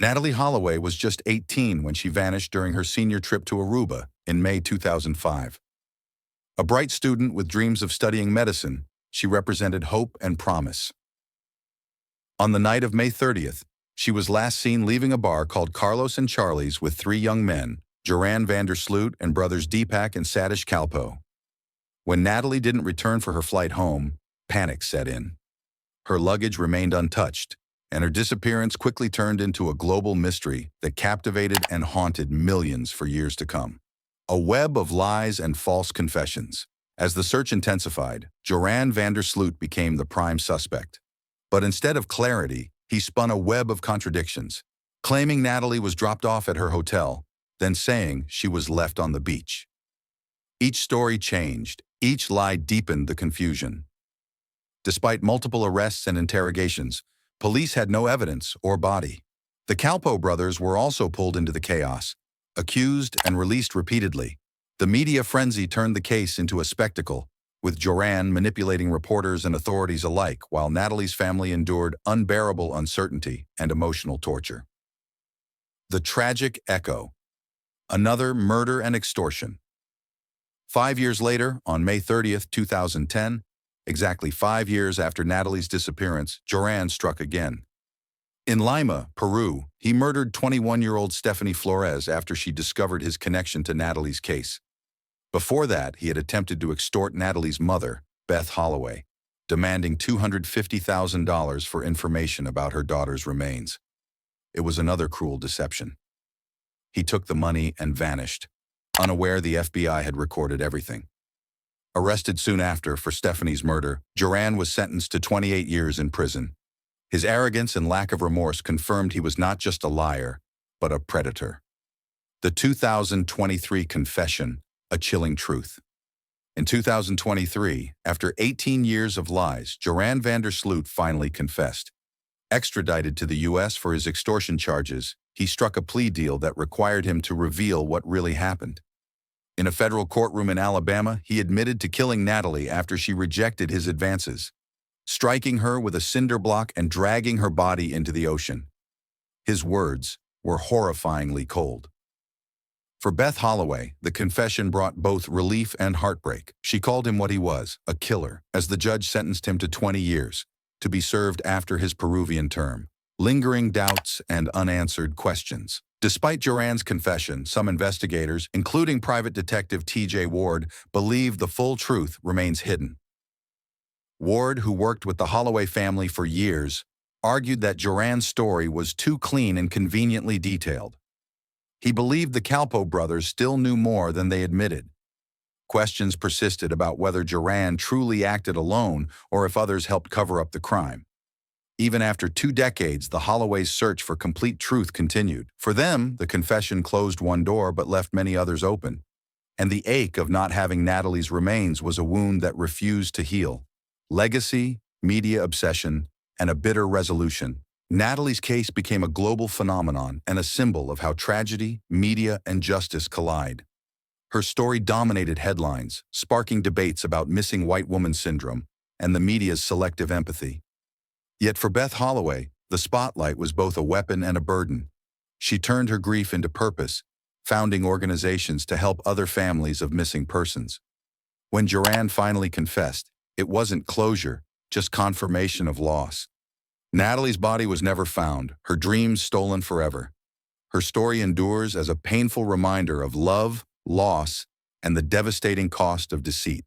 Natalee Holloway was just 18 when she vanished during her senior trip to Aruba in May 2005. A bright student with dreams of studying medicine, she represented hope and promise. On the night of May 30th, she was last seen leaving a bar called Carlos and Charlie's with three young men, Joran van der Sloot and brothers Deepak and Satish Kalpoe. When Natalee didn't return for her flight home, panic set in. Her luggage remained untouched, and her disappearance quickly turned into a global mystery that captivated and haunted millions for years to come. A web of lies and false confessions. As the search intensified, Joran van der Sloot became the prime suspect. But instead of clarity, he spun a web of contradictions, claiming Natalee was dropped off at her hotel, then saying she was left on the beach. Each story changed, each lie deepened the confusion. Despite multiple arrests and interrogations, police had no evidence or body. The Kalpoe brothers were also pulled into the chaos, accused and released repeatedly. The media frenzy turned the case into a spectacle, with Joran manipulating reporters and authorities alike while Natalee's family endured unbearable uncertainty and emotional torture. The tragic echo. Another murder and extortion. 5 years later, on May 30th, 2010, exactly 5 years after Natalee's disappearance, Joran struck again. In Lima, Peru, he murdered 21-year-old Stephanie Flores after she discovered his connection to Natalee's case. Before that, he had attempted to extort Natalee's mother, Beth Holloway, demanding $250,000 for information about her daughter's remains. It was another cruel deception. He took the money and vanished, unaware the FBI had recorded everything. Arrested soon after for Stephanie's murder, Joran was sentenced to 28 years in prison. His arrogance and lack of remorse confirmed he was not just a liar, but a predator. The 2023 confession, a chilling truth. In 2023, after 18 years of lies, Joran van der Sloot finally confessed. Extradited to the U.S. for his extortion charges, he struck a plea deal that required him to reveal what really happened. In a federal courtroom in Alabama, he admitted to killing Natalee after she rejected his advances, striking her with a cinder block and dragging her body into the ocean. His words were horrifyingly cold. For Beth Holloway, the confession brought both relief and heartbreak. She called him what he was, a killer, as the judge sentenced him to 20 years, to be served after his Peruvian term. Lingering doubts and unanswered questions. Despite Joran's confession, some investigators, including private detective T.J. Ward, believe the full truth remains hidden. Ward, who worked with the Holloway family for years, argued that Joran's story was too clean and conveniently detailed. He believed the Kalpoe brothers still knew more than they admitted. Questions persisted about whether Joran truly acted alone or if others helped cover up the crime. Even after 2 decades, the Holloways' search for complete truth continued. For them, the confession closed one door but left many others open. And the ache of not having Natalee's remains was a wound that refused to heal. Legacy, media obsession, and a bitter resolution. Natalee's case became a global phenomenon and a symbol of how tragedy, media, and justice collide. Her story dominated headlines, sparking debates about missing white woman syndrome and the media's selective empathy. Yet for Beth Holloway, the spotlight was both a weapon and a burden. She turned her grief into purpose, founding organizations to help other families of missing persons. When Joran finally confessed, it wasn't closure, just confirmation of loss. Natalee's body was never found, her dreams stolen forever. Her story endures as a painful reminder of love, loss, and the devastating cost of deceit.